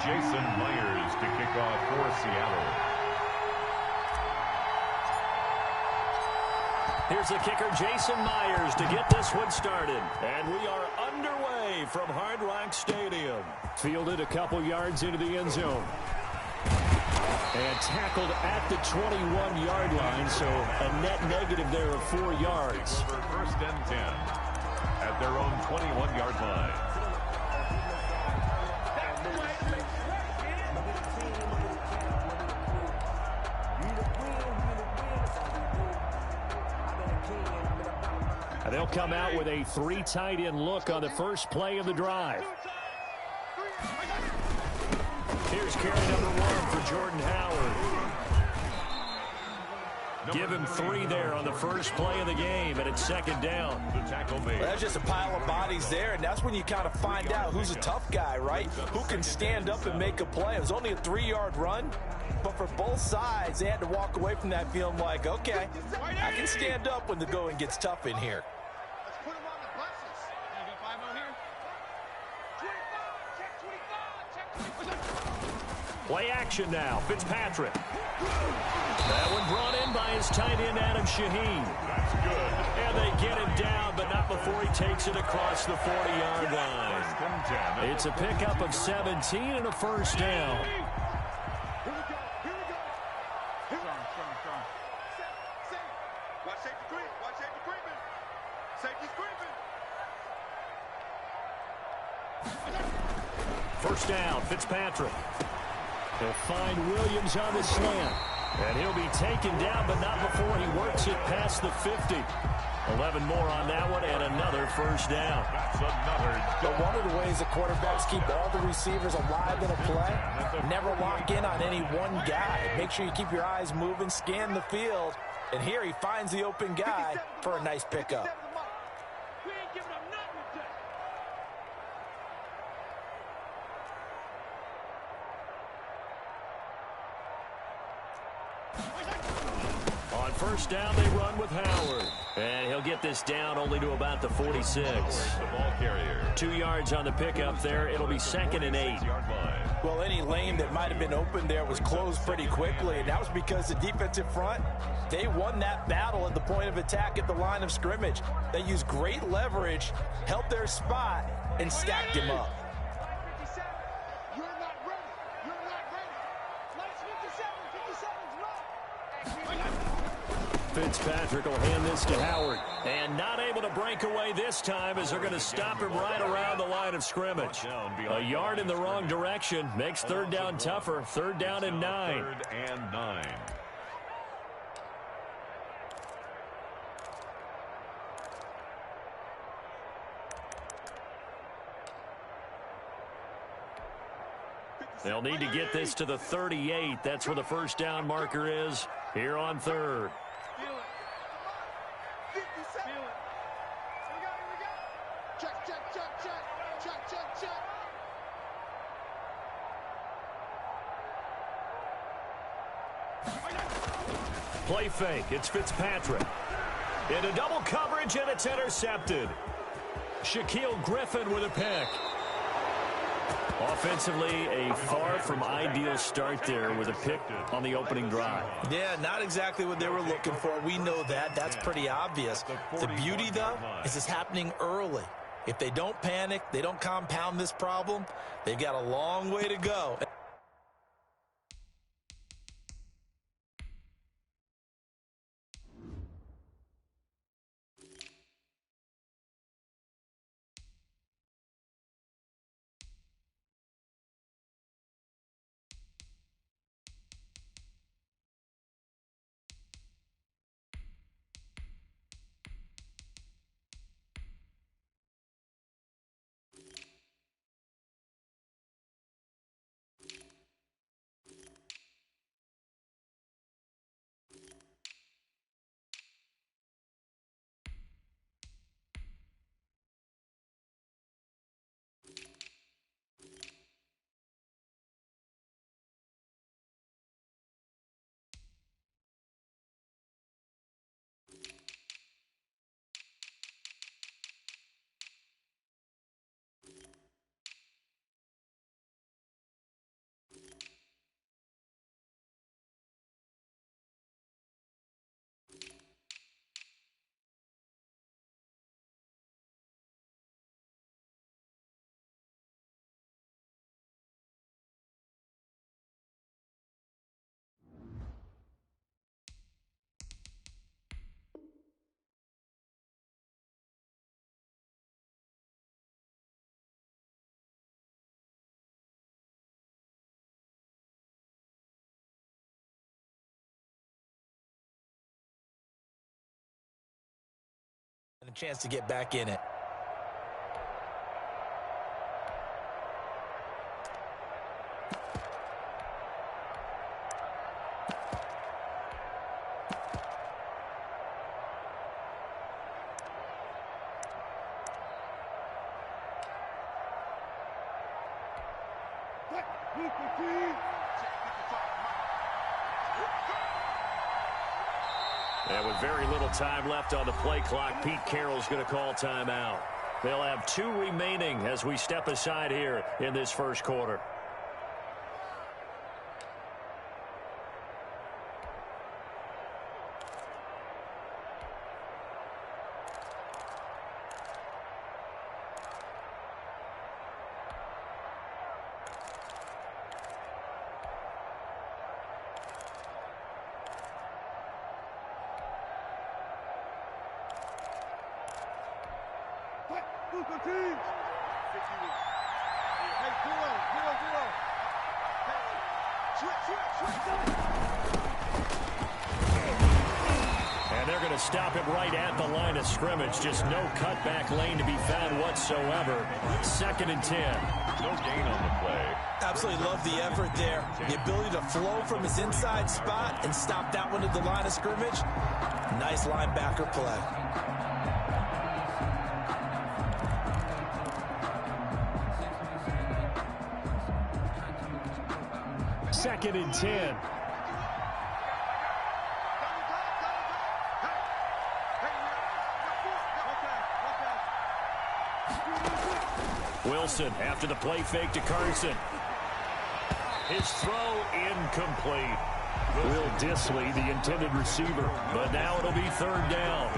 Jason Myers to kick off for Seattle. Here's the kicker, Jason Myers, to get this one started. And we are underway from Hard Rock Stadium. Fielded a couple yards into the end zone. And tackled at the 21-yard line, so a net negative there of 4 yards. First and 10 at their own 21-yard line. And they'll come out with a 3 tight end look on the first play of the drive. Here's carry number 1 for Jordan Howard. Give him 3 there on the first play of the game, and it's second down. Well, that's just a pile of bodies there, and that's when you kind of find out who's a tough guy, right? Who can stand up and make a play. It was only a 3-yard run, but for both sides, they had to walk away from that feeling like, okay, I can stand up when the going gets tough in here. Let's put him on the buses. You got 5 here? 25, check 25, check 25. Play action now, Fitzpatrick. That one brought in by his tight end, Adam Shaheen. That's good. And they get him down, but not before he takes it across the 40-yard line. It's a pickup of 17 and a first down. Here we go. Strong. Watch safety creep. Watch safety creeping. Safety's creeping. First down, Fitzpatrick. He'll find Williams on the slant. And he'll be taken down, but not before he works it past the 50. 11 more on that one, and another first down. That's another. But one of the ways the quarterbacks keep all the receivers alive in a play, never lock in on any one guy. Make sure you keep your eyes moving, scan the field, and here he finds the open guy for a nice pickup. We ain't giving up nothing today. On first down, they run with Howard. And he'll get this down only to about the 46. The ball carrier. 2 yards on the pickup there. It'll be second and 8. Well, any lane that might have been open there was closed pretty quickly, and that was because the defensive front, they won that battle at the point of attack at the line of scrimmage. They used great leverage, held their spot, and stacked him up. 57. You're not ready. You're not ready. Let's 57. 57's right. Fitzpatrick will hand this to Howard. And not able to break away this time as they're going to stop him right around the line of scrimmage. A yard in the wrong direction makes third down tougher. Third down and 9. Third and 9. They'll need to get this to the 38. That's where the first down marker is here on third. Feel it. 57. Here we go. Check. Play fake. It's Fitzpatrick. Into double coverage, and it's intercepted. Shaquille Griffin with a pick. Offensively, a far from ideal start there with a pick on the opening drive. Yeah, not exactly what they were looking for. We know that. That's pretty obvious. The beauty, though, is it's happening early. If they don't panic, they don't compound this problem, they've got a long way to go. And a chance to get back in it. And with very little time left on the play clock, Pete Carroll's going to call timeout. They'll have 2 remaining as we step aside here in this first quarter. And they're going to stop it right at the line of scrimmage. Just no cutback lane to be found whatsoever. 2nd and 10. No gain on the play. Absolutely love the effort there. The ability to flow from his inside spot and stop that one at the line of scrimmage. Nice linebacker play. Second and 10. Wilson after the play fake to Carson. His throw incomplete. Will Disley, the intended receiver. But now it'll be 3rd down.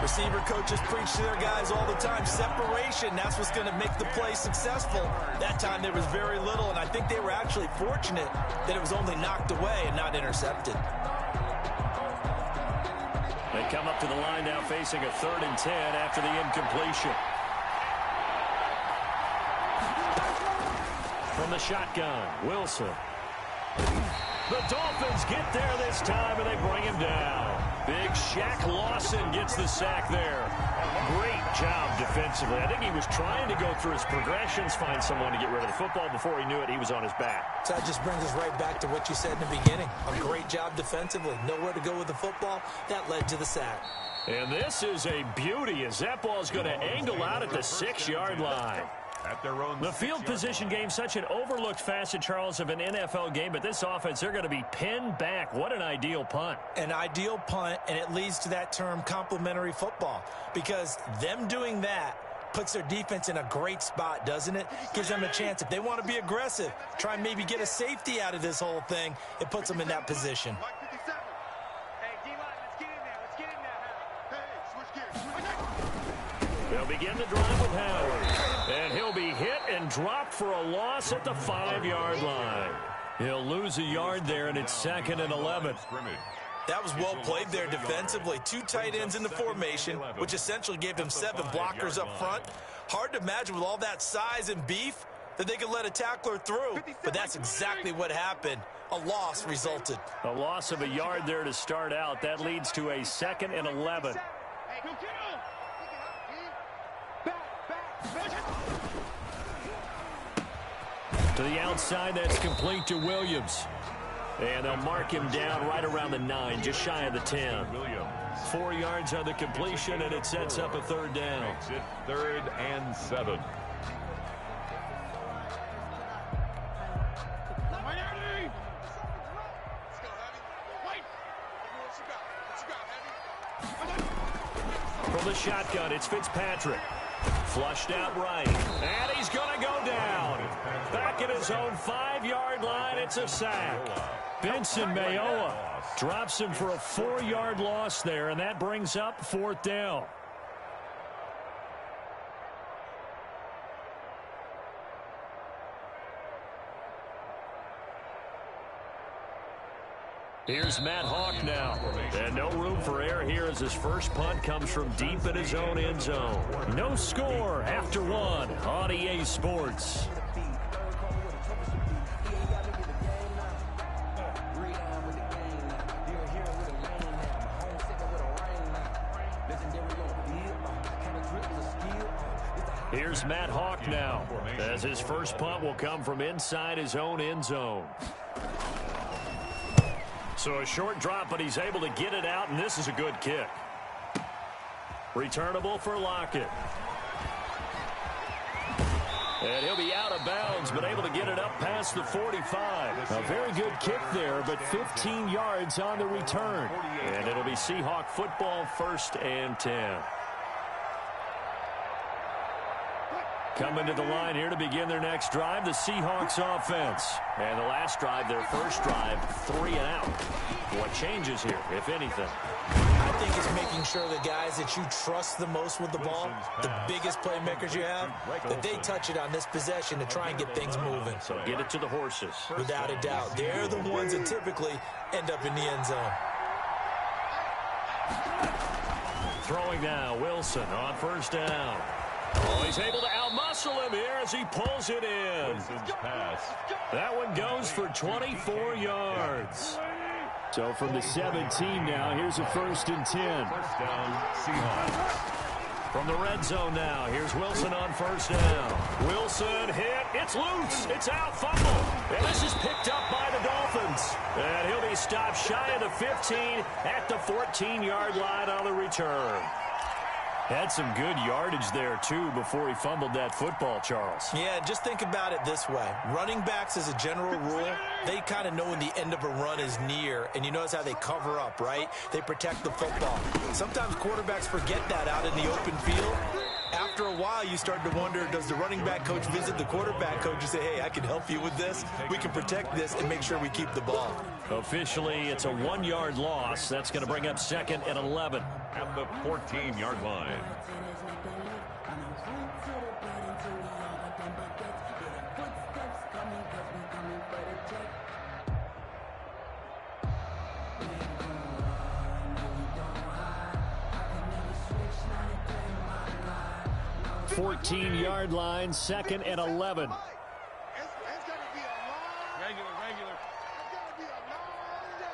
Receiver coaches preach to their guys all the time. Separation, that's what's going to make the play successful. That time there was very little, and I think they were actually fortunate that it was only knocked away and not intercepted. They come up to the line now facing a 3rd and 10 after the incompletion. From the shotgun, Wilson. The Dolphins get there this time, and they bring him down. Big Shaq Lawson gets the sack there. Great job defensively. I think he was trying to go through his progressions, find someone to get rid of the football. Before he knew it, he was on his back. So that just brings us right back to what you said in the beginning. A great job defensively. Nowhere to go with the football. That led to the sack. And this is a beauty as that ball is going to angle out at the 6-yard line. At their own the field position game, such an overlooked facet, Charles, of an NFL game, but this offense, they're going to be pinned back. What an ideal punt. An ideal punt, and it leads to that term complementary football, because them doing that puts their defense in a great spot, doesn't it? Gives them a chance. If they want to be aggressive, try and maybe get a safety out of this whole thing, it puts them in that position. They'll begin the drive with Howard. And he'll be hit and dropped for a loss at the 5-yard line. He'll lose a yard there, and it's 2nd and 11. That was well played there defensively. 2 tight ends in the formation, which essentially gave them 7 blockers up front. Hard to imagine with all that size and beef that they could let a tackler through. But that's exactly what happened. A loss resulted. A loss of a yard there to start out. That leads to a 2nd and 11. To the outside, that's complete to Williams. And they'll mark him down right around the 9, just shy of the 10. 4 yards on the completion, and it sets up a 3rd down. Makes it 3rd and 7. From the shotgun, it's Fitzpatrick. Flushed out right. And he's going to go down. Back at his own 5-yard line, it's a sack. Benson Mayowa drops him for a 4-yard loss there, and that brings up 4th down. Here's Matt Hawk now. And no room for error here as his first punt comes from deep in his own end zone. No score after 1 on EA Sports. It's Matt Hawk now, as his first punt will come from inside his own end zone. So a short drop, but he's able to get it out, and this is a good kick. Returnable for Lockett. And he'll be out of bounds, but able to get it up past the 45. A very good kick there, but 15 yards on the return. And it'll be Seahawk football, 1st and 10. Coming to the line here to begin their next drive, the Seahawks offense. And the last drive, their first drive, 3 and out. What changes here, if anything? I think it's making sure the guys that you trust the most with the ball, the biggest playmakers you have, that they touch it on this possession to try and get things moving. So get it to the horses. Without a doubt. They're the ones that typically end up in the end zone. Throwing now, Wilson on 1st down. Oh, he's able to outmuscle him here as he pulls it in. That one goes for 24 yards. So from the 17 now, here's a 1st and 10. First down, Seahawks. From the red zone now, here's Wilson on 1st down. Wilson hit. It's loose. It's out. Fumble. And this is picked up by the Dolphins. And he'll be stopped shy of the 15 at the 14-yard line on the return. Had some good yardage there, too, before he fumbled that football, Charles. Yeah, just think about it this way. Running backs, as a general rule, they kind of know when the end of a run is near, and you notice how they cover up, right? They protect the football. Sometimes quarterbacks forget that out in the open field. After a while, you start to wonder, does the running back coach visit the quarterback coach and say, hey, I can help you with this. We can protect this and make sure we keep the ball. Officially, it's a 1-yard loss. That's going to bring up 2nd and 11. At the 14-yard line. Fourteen-yard line, 2nd and 11. It's going to be a long... Regular. It's going to be a long day.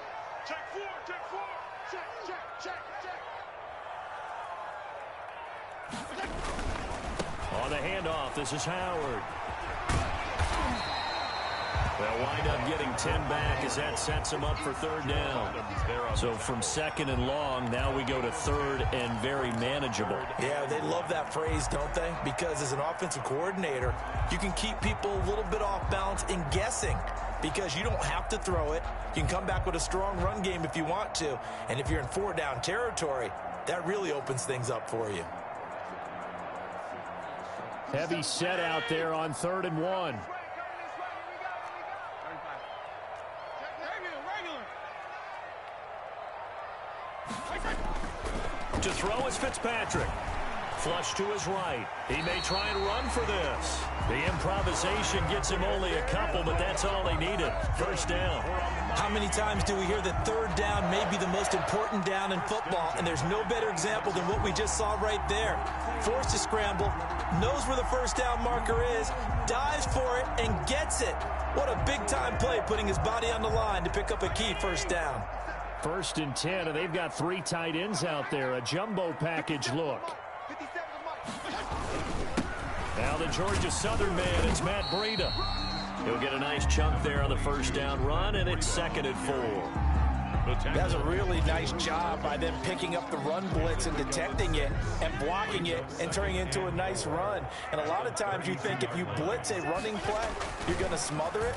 Check 4. Check. On the handoff, this is Howard. They'll wind up getting 10 back as that sets them up for 3rd down. So from 2nd and long, now we go to 3rd and very manageable. Yeah, they love that phrase, don't they? Because as an offensive coordinator, you can keep people a little bit off balance in guessing because you don't have to throw it. You can come back with a strong run game if you want to. And if you're in 4-down territory, that really opens things up for you. Heavy set out there on 3rd and 1. To throw is Fitzpatrick. Flush to his right. He may try and run for this. The improvisation gets him only a couple, but that's all he needed. 1st down. How many times do we hear that 3rd down may be the most important down in football, and there's no better example than what we just saw right there. Forced to scramble, knows where the 1st down marker is, dives for it, and gets it. What a big-time play, putting his body on the line to pick up a key 1st down. 1st and 10, and they've got 3 tight ends out there. A jumbo package look. Now the Georgia Southern man, it's Matt Breida. He'll get a nice chunk there on the 1st down run, and it's 2nd and 4. That's a really nice job by them picking up the run blitz and detecting it and blocking it and turning it into a nice run. And a lot of times you think if you blitz a running play, you're going to smother it.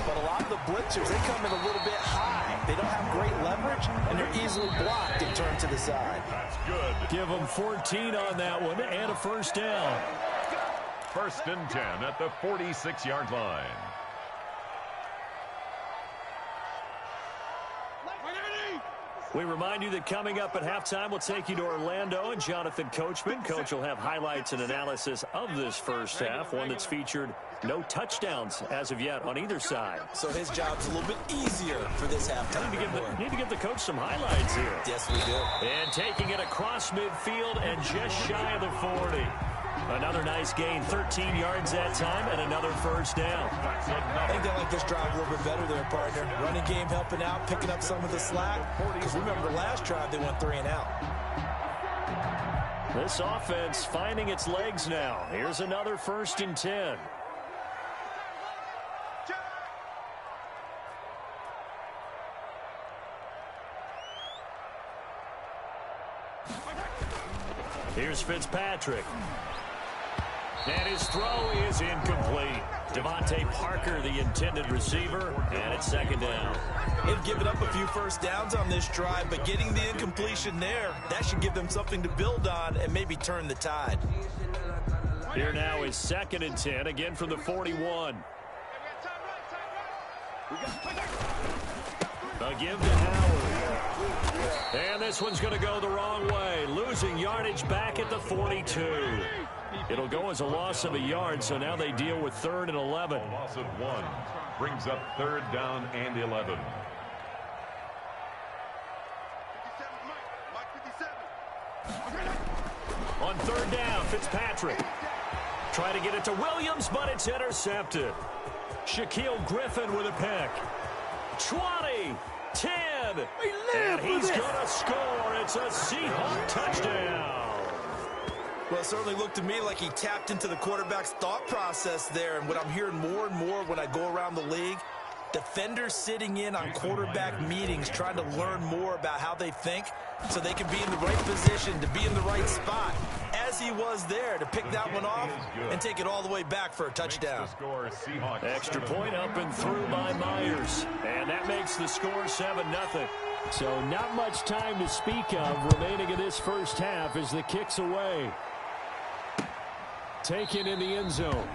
But a lot of the blitzers, they come in a little bit high. They don't have great leverage, and they're easily blocked and turned to the side. That's good. Give them 14 on that one and a 1st down. 1st and 10 at the 46-yard line. We remind you that coming up at halftime, we'll take you to Orlando and Jonathan Coachman. Coach will have highlights and analysis of this first half, one that's featured no touchdowns as of yet on either side. So his job's a little bit easier for this halftime. Need to give the coach some highlights here. Yes, we do. And taking it across midfield and just shy of the 40. Another nice gain, 13 yards that time, and another 1st down. I think they like this drive a little bit better there, partner. Running game helping out, picking up some of the slack. Because remember, the last drive, they went 3 and out. This offense finding its legs now. Here's another 1st and 10. Here's Fitzpatrick. And his throw is incomplete. Devontae Parker, the intended receiver, and it's 2nd down. They've given up a few first downs on this drive, but getting the incompletion there, that should give them something to build on and maybe turn the tide. Here now is 2nd and 10, again from the 41. A give to Howard. And this one's going to go the wrong way, losing yardage back at the 42. It'll go as a loss of a yard, so now they deal with 3rd and 11. A loss of 1 brings up 3rd down and 11. On 3rd down, Fitzpatrick. Try to get it to Williams, but it's intercepted. Shaquille Griffin with a pick. 20, 10, and he's going to score. It's a Seahawk touchdown. Well, it certainly looked to me like he tapped into the quarterback's thought process there. And what I'm hearing more and more when I go around the league, defenders sitting in on quarterback meetings trying to learn more about how they think so they can be in the right position to be in the right spot, as he was there to pick that one off and take it all the way back for a touchdown. Extra point up and through by Myers. And that makes the score 7-0. So not much time to speak of remaining in this first half as the kick's away. Taken in the end zone.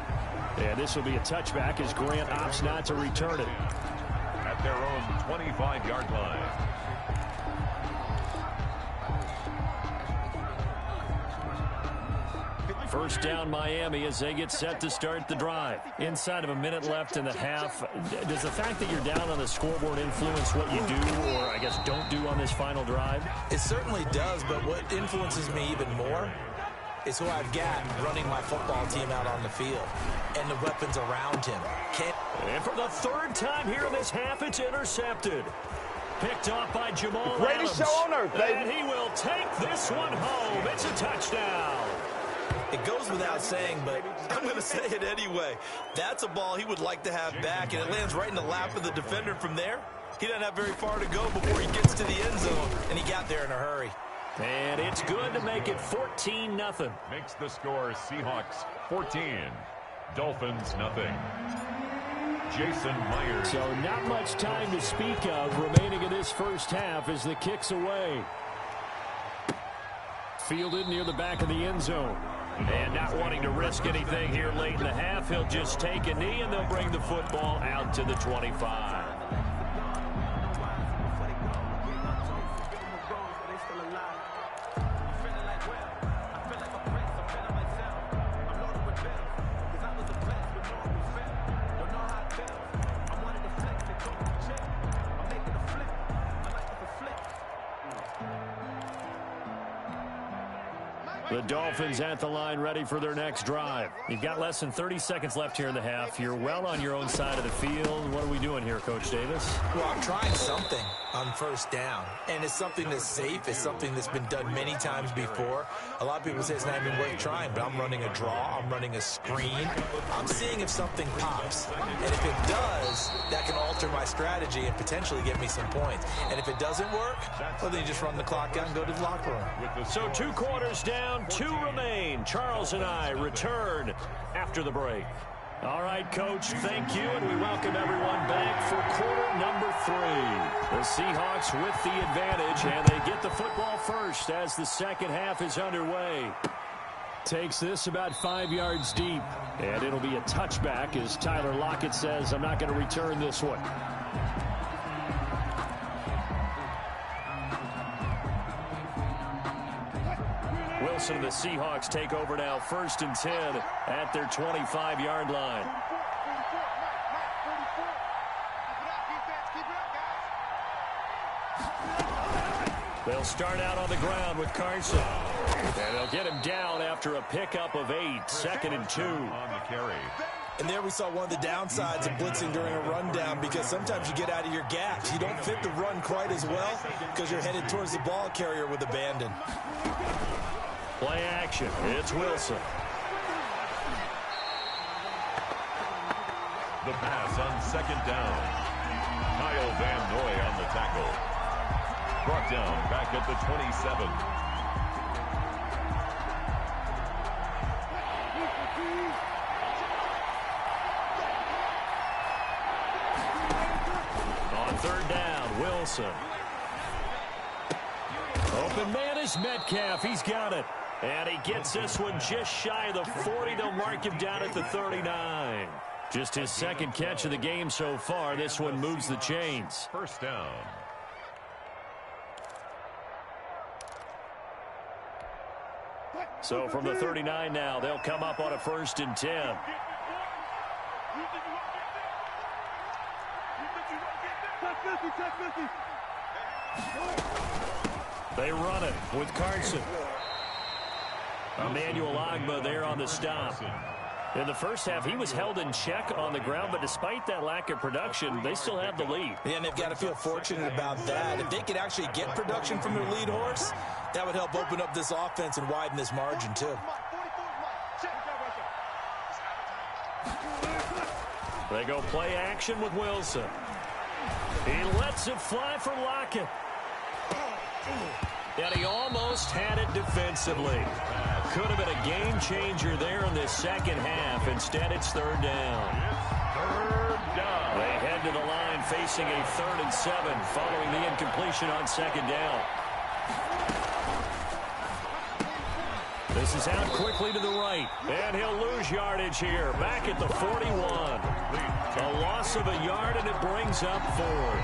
And this will be a touchback as Grant opts not to return it. At their own 25-yard line. First down Miami as they get set to start the drive. Inside of a minute left in the half. Does the fact that you're down on the scoreboard influence what you do or, I guess, don't do on this final drive? It certainly does, but what influences me even more is who I've got running my football team out on the field and the weapons around him. And for the 3rd time here in this half, it's intercepted. Picked off by Jamal Greatest Adams. show on earth, baby. And he will take this one home. It's a touchdown. It goes without saying, but I'm going to say it anyway. That's a ball he would like to have back, and it lands right in the lap of the defender from there. He doesn't have very far to go before he gets to the end zone, and he got there in a hurry. And it's good to make it 14-0. Makes the score Seahawks 14, Dolphins nothing. Jason Myers. So not much time to speak of remaining in this first half as the kick's away. Fielded near the back of the end zone. And not wanting to risk anything here late in the half, he'll just take a knee and they'll bring the football out to the 25. The Dolphins at the line ready for their next drive. You've got less than 30 seconds left here in the half. You're well on your own side of the field. What are we doing here, Coach Davis? Well, I'm trying something on first down, and it's something that's safe. It's something that's been done many times before. A lot of people say it's not even worth trying, but I'm running a draw. I'm running a screen. I'm seeing if something pops, and if it does, that can alter my strategy and potentially get me some points. And if it doesn't work, well, then you just run the clock out and go to the locker room. So 2 quarters down, 2 remain. Charles and I return after the break. All right, Coach, thank you, and we welcome everyone back for quarter number 3. The Seahawks with the advantage, and they get the football first as the second half is underway. Takes this about 5 yards deep, and it'll be a touchback as Tyler Lockett says, I'm not going to return this one. Wilson and the Seahawks take over now, 1st and 10 at their 25-yard line. They'll start out on the ground with Carson. And they'll get him down after a pickup of 8, 2nd and 2. On the carry. And there we saw one of the downsides of blitzing during a rundown, because sometimes you get out of your gaps. You don't fit the run quite as well because you're headed towards the ball carrier with abandon. Play action. It's Wilson. The pass on second down. Kyle Van Noy on the tackle. Brought down back at the 27. On third down, Wilson. Open man is Metcalf. He's got it. And he gets this one just shy of the 40. They'll mark him down at the 39. Just his second catch of the game so far. This one moves the chains. First down. So from the 39 now, they'll come up on a 1st and 10. They run it with Carson. Emmanuel Ogbah there on the stop. In the first half, he was held in check on the ground, but despite that lack of production, they still have the lead. Yeah, and they've got to feel fortunate about that. If they could actually get production from their lead horse, that would help open up this offense and widen this margin, too. They go play action with Wilson. He lets it fly for Lockett. And he almost had it defensively. Could have been a game changer there in this second half. Instead, it's third down. Third down. They head to the line facing a 3rd and 7 following the incompletion on second down. This is out quickly to the right. And he'll lose yardage here. Back at the 41. A loss of a yard, and it brings up 4th.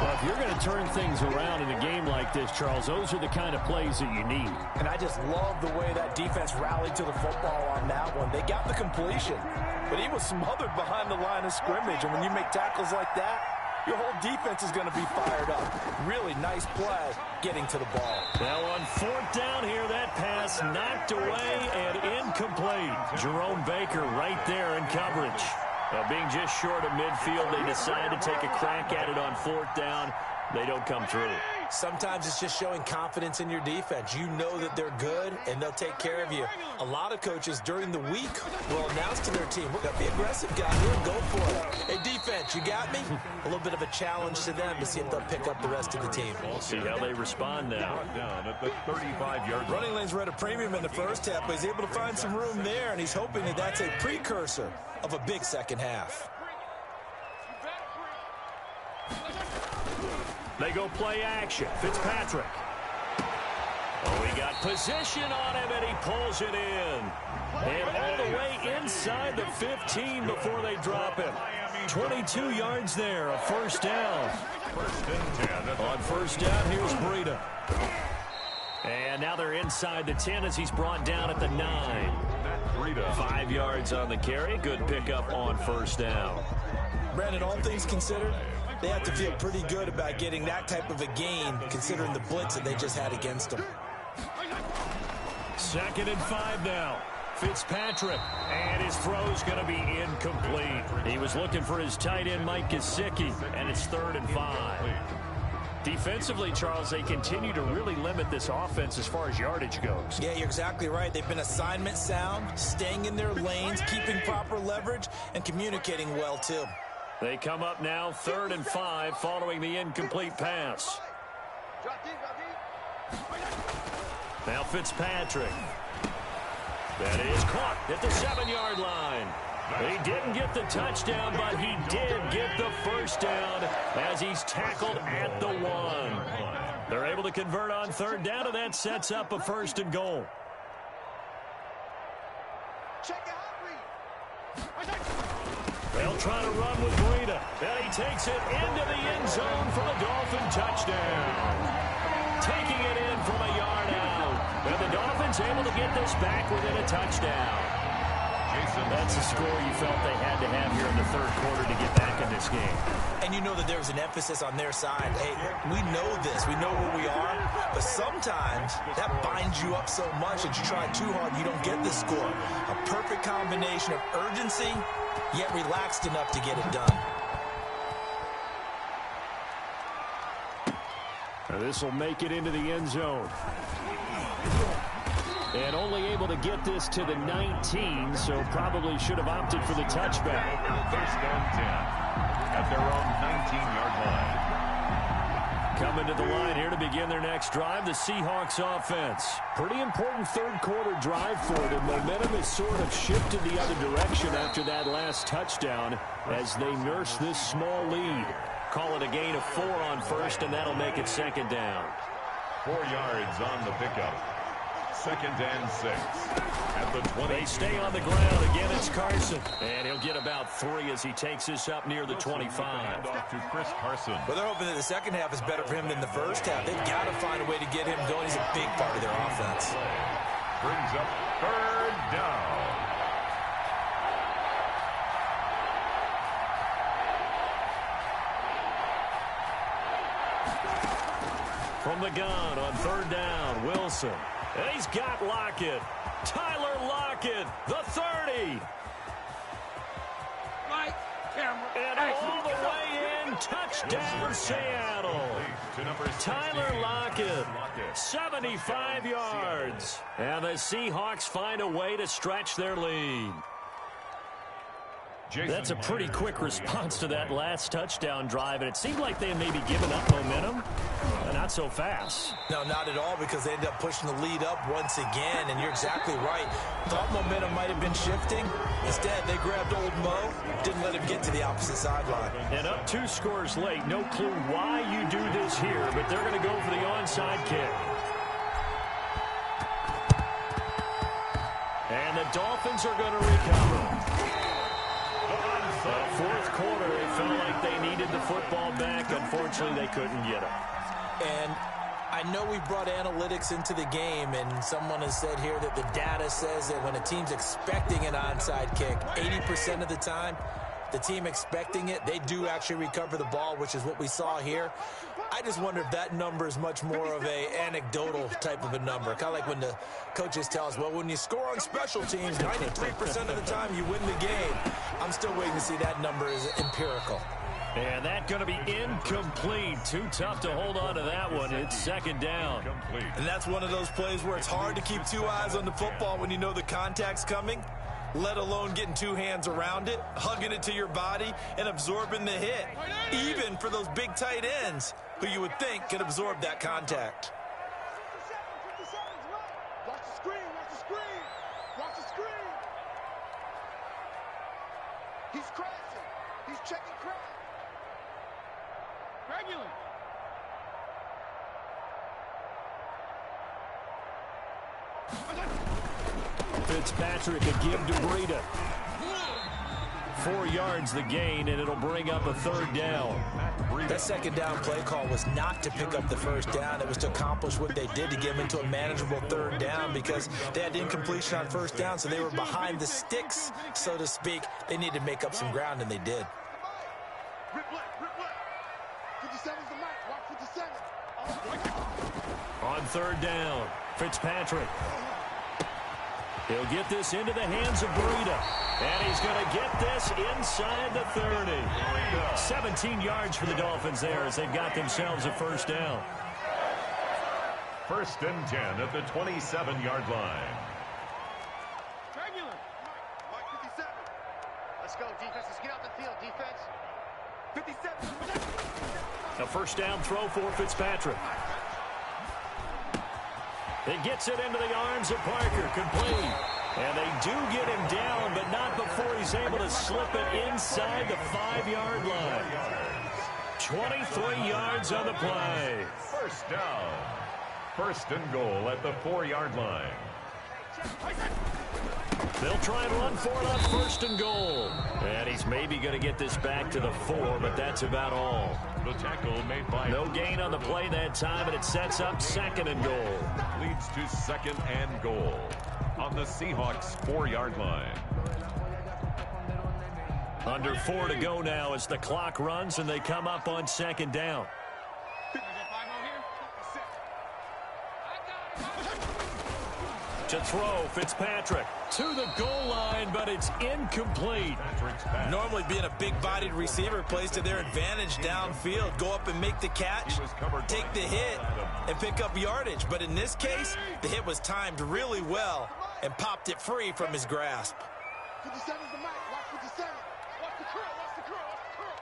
Well, if you're going to turn things around in a game like this, Charles, those are the kind of plays that you need. And I just love the way that defense rallied to the football on that one. They got the completion, but he was smothered behind the line of scrimmage. And when you make tackles like that, your whole defense is going to be fired up. Really nice play getting to the ball. Now on 4th down here, that pass knocked away and incomplete. Jerome Baker right there in coverage. Being just short of midfield, they decide to take a crack at it on 4th down. They don't come through. Sometimes it's just showing confidence in your defense. You know that they're good, and they'll take care of you. A lot of coaches during the week will announce to their team, we're going to be aggressive, guys. We're going to go for it. Hey, defense, you got me? A little bit of a challenge to them to see if they'll pick up the rest of the team. We'll see how they respond now. Down at the 35-yard line. Running lanes were at a premium in the first half, but he's able to find some room there, and he's hoping that that's a precursor of a big second half. They go play action. Fitzpatrick. Oh, he got position on him, and he pulls it in. And all the way inside the 15 before they drop him. 22 yards there, a 1st down. 1st and 10. On 1st down, here's Breida. And now they're inside the 10 as he's brought down at the 9. 5 yards on the carry. Good pickup on 1st down. Brandon, all things considered, they have to feel pretty good about getting that type of a gain, considering the blitz that they just had against them. 2nd and 5 now. Fitzpatrick, and his throw's going to be incomplete. He was looking for his tight end, Mike Gesicki, and it's 3rd and 5. Defensively, Charles, they continue to really limit this offense as far as yardage goes. Yeah, you're exactly right. They've been assignment sound, staying in their lanes, keeping proper leverage, and communicating well, too. They come up now 3rd and 5 following the incomplete pass. Now Fitzpatrick. That is caught at the 7-yard line. He didn't get the touchdown, but he did get the 1st down as he's tackled at the 1. They're able to convert on 3rd down, and that sets up a 1st and goal. They'll try to run with Breida, and he takes it into the end zone for the Dolphin touchdown. Taking it in from a yard out. And the Dolphins able to get this back within a touchdown. That's the score you felt they had to have here in the 3rd quarter to get back in this game. And you know that there's an emphasis on their side. Hey, we know this. We know where we are. But sometimes that binds you up so much that you try too hard, you don't get the score. A perfect combination of urgency, yet relaxed enough to get it done. This will make it into the end zone. And only able to get this to the 19, so probably should have opted for the touchback. First and 10 at their own 19-yard line. Coming to the line here to begin their next drive, the Seahawks offense. Pretty important third-quarter drive for them. Momentum has sort of shifted the other direction after that last touchdown as they nurse this small lead. Call it a gain of 4 on first, and that'll make it second down. 4 yards on the pickup. Second and 6 at the 20. They stay on the ground. Again, it's Carson. And he'll get about 3 as he takes this up near the 25. Off to Chris Carson. Well, they're hoping that the second half is better for him than the first half. They've got to find a way to get him going. He's a big part of their offense. Brings up third down. From the gun on third down, Wilson. And he's got Lockett. Tyler Lockett, the 30. Right, camera, And all the way in, touchdown Seattle. Tyler Lockett, 75 yards. And the Seahawks find a way to stretch their lead. That's a pretty quick response to that last touchdown drive, and it seemed like they had maybe given up momentum. Not so fast. No, not at all, because they ended up pushing the lead up once again, and you're exactly right. Thought momentum might have been shifting. Instead, they grabbed old Mo, didn't let him get to the opposite sideline. And up 2 scores late. No clue why you do this here, but they're going to go for the onside kick. And the Dolphins are going to recover. Fourth quarter, they felt like they needed the football back. Unfortunately, they couldn't get it. And I know we brought analytics into the game, and someone has said here that the data says that when a team's expecting an onside kick, 80% of the time, the team expecting it, they do actually recover the ball, which is what we saw here. I just wonder if that number is much more of a anecdotal type of a number. Kind of like when the coaches tell us, well, when you score on special teams, 93% of the time you win the game. I'm still waiting to see that number is empirical. And that's going to be incomplete. Too tough to hold on to that one. It's second down. And that's one of those plays where it's hard to keep 2 eyes on the football when you know the contact's coming, let alone getting 2 hands around it, hugging it to your body, and absorbing the hit. Even for those big tight ends who you would think can absorb that contact. 57's right. Watch the screen, watch the screen. Watch the screen. He's crashing. He's checking crash. Regular. Fitzpatrick to give to Breida. 4 yards the gain, and it'll bring up a third down. That second down play call was not to pick up the first down. It was to accomplish what they did to get them into a manageable third down because they had incompletion on first down, so they were behind the sticks, so to speak. They needed to make up some ground, and they did. Rip left, rip left. 57's the mic. Watch 57. On third down, Fitzpatrick. He'll get this into the hands of Breida. And he's going to get this inside the 30. 17 yards for the Dolphins there as they've got themselves a first down. First and 10 at the 27-yard line. Regular. Mike 57. Let's go, defense. Let's get out the field, defense. 57. A first down throw for Fitzpatrick. He gets it into the arms of Parker, complete. And they do get him down, but not before he's able to slip it inside the 5-yard line. 23 yards on the play. First down. First and goal at the 4-yard line. They'll try and run for it on first and goal. And he's maybe going to get this back to the 4, but that's about all. The tackle made by... No gain on the play that time, and it sets up second and goal. Leads to second and goal on the Seahawks 4-yard line. Under 4 to go now as the clock runs, and they come up on second down. To throw, Fitzpatrick to the goal line, but it's incomplete. Normally being a big-bodied receiver plays to their advantage downfield. Go up and make the catch, take the hit, and pick up yardage. But in this case, the hit was timed really well and popped it free from his grasp. 57's the mic. Watch 57. Watch the curl. Watch the curl. Watch the curl.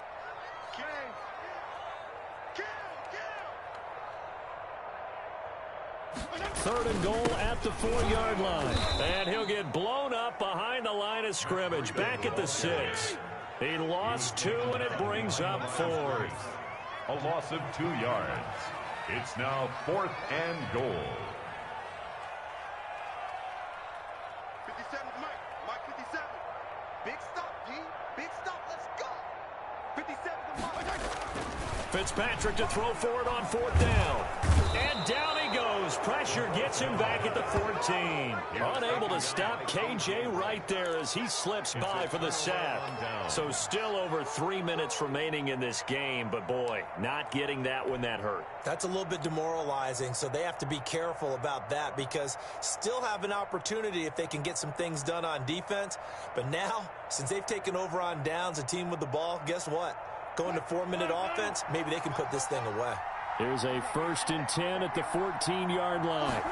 Third and goal at the 4-yard line. And he'll get blown up behind the line of scrimmage. Back at the 6. He lost 2, and it brings up 4th. A loss of 2 yards. It's now 4th and goal. 57's the mic. Mike 57. Big stop, G. Big stop. Let's go. 57's the mic. Fitzpatrick to throw for it on 4th down. And down he goes. Pressure gets him back at the 14. Unable to stop KJ right there as he slips by for the sack. So still over 3 minutes remaining in this game. But, boy, not getting that one that hurt. That's a little bit demoralizing, so they have to be careful about that because still have an opportunity if they can get some things done on defense. But now, since they've taken over on downs, a team with the ball, guess what? Going to 4-minute offense, maybe they can put this thing away. Here's a 1st and 10 at the 14-yard line.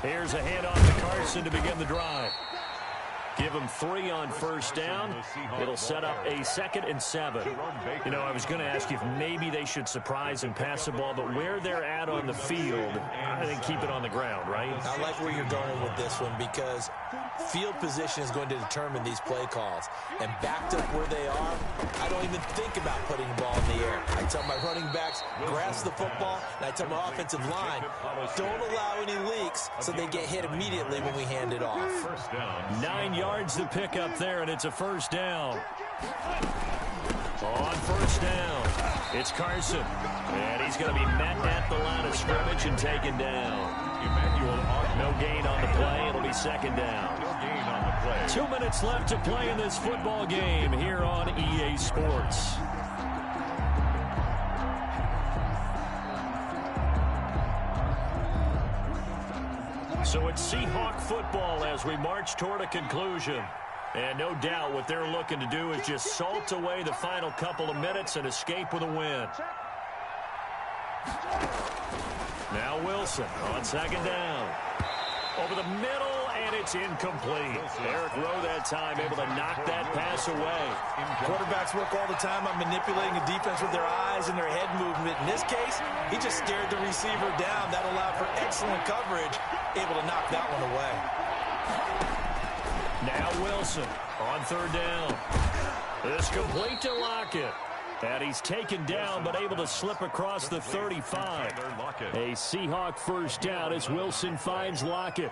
Here's a handoff to Carson to begin the drive. Give him 3 on 1st down. It'll set up a 2nd and 7. You know, I was going to ask you if maybe they should surprise and pass the ball, but where they're at on the field, I think keep it on the ground, right? I like where you're going with this one because field position is going to determine these play calls. And backed up where they are, I don't even think about putting the ball in the air. I tell my running backs, grasp the football, and I tell my offensive line, don't allow any leaks so they get hit immediately when we hand it off. 9 yards to pick up there, and it's a 1st down. On 1st down, it's Carson. And he's going to be met at the line of scrimmage and taken down. No gain on the play. It'll be 2nd down. 2 minutes left to play in this football game here on EA Sports. So it's Seahawk football as we march toward a conclusion. And no doubt what they're looking to do is just salt away the final couple of minutes and escape with a win. Now Wilson on 2nd down. Over the middle, and it's incomplete. Eric Rowe that time able to knock that pass away. Quarterbacks work all the time on manipulating a defense with their eyes and their head movement. In this case, he just stared the receiver down. That allowed for excellent coverage, able to knock that one away. Now Wilson on 3rd down. This complete to Lockett. And he's taken down, but able to slip across the 35. A Seahawk 1st down as Wilson finds Lockett.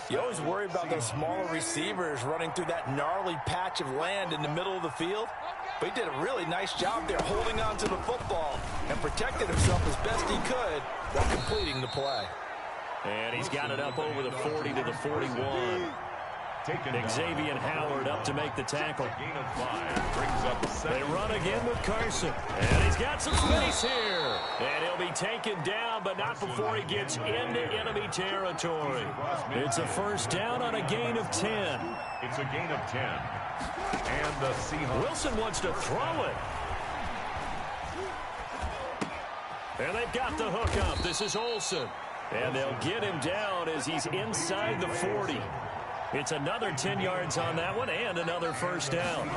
You always worry about those smaller receivers running through that gnarly patch of land in the middle of the field. But he did a really nice job there holding on to the football and protected himself as best he could while completing the play. And he's got it up over the 40 to the 41. Xavier Howard up to make the tackle. They run again with Carson. And he's got some space here. And he'll be taken down, but not before he gets into enemy territory. It's a 1st down on a gain of 10. It's a gain of 10. And the Seahawks. Wilson wants to throw it. And they've got the hook up. This is Olsen. And they'll get him down as he's inside the 40. It's another 10 yards on that one and another 1st down.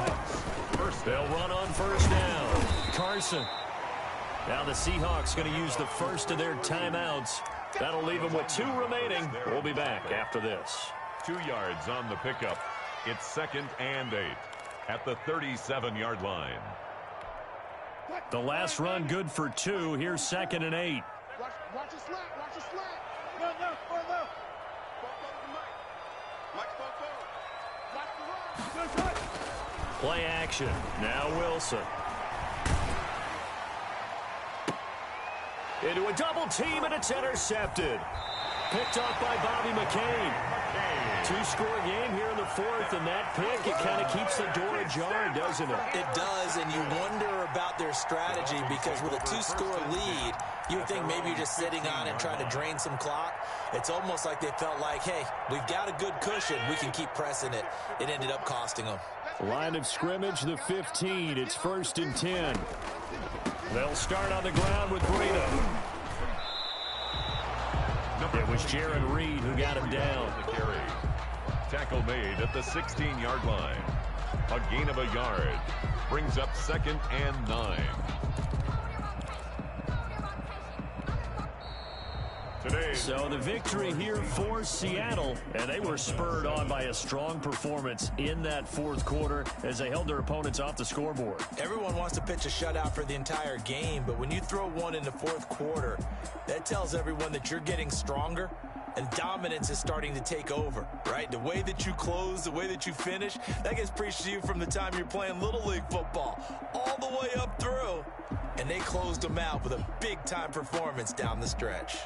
They'll run on 1st down. Carson. Now the Seahawks going to use the first of their timeouts. That'll leave them with 2 remaining. We'll be back after this. 2 yards on the pickup. It's 2nd and 8 at the 37-yard line. The last run good for 2. Here's 2nd and 8. Watch the slant. Watch the slant. No. Play action. Now Wilson. Into a double team, and it's intercepted. Picked off by Bobby McCain. 2-score game here in the 4th, and that pick, it kind of keeps the door ajar, doesn't it? It does, and you wonder about their strategy because with a 2-score lead, You would think maybe you're just sitting on it trying to drain some clock. It's almost like they felt like, hey, we've got a good cushion. We can keep pressing it. It ended up costing them. Line of scrimmage, the 15. It's 1st and 10. They'll start on the ground with Breida. It was Jaron Reed who got him down. The carry. Tackle made at the 16-yard line. A gain of a yard. Brings up 2nd and 9. Today. So the victory here for Seattle, and they were spurred on by a strong performance in that 4th quarter as they held their opponents off the scoreboard. Everyone wants to pitch a shutout for the entire game, but when you throw one in the 4th quarter, that tells everyone that you're getting stronger and dominance is starting to take over, right? The way that you close, the way that you finish, that gets preached to you from the time you're playing Little League football all the way up through, and they closed them out with a big-time performance down the stretch.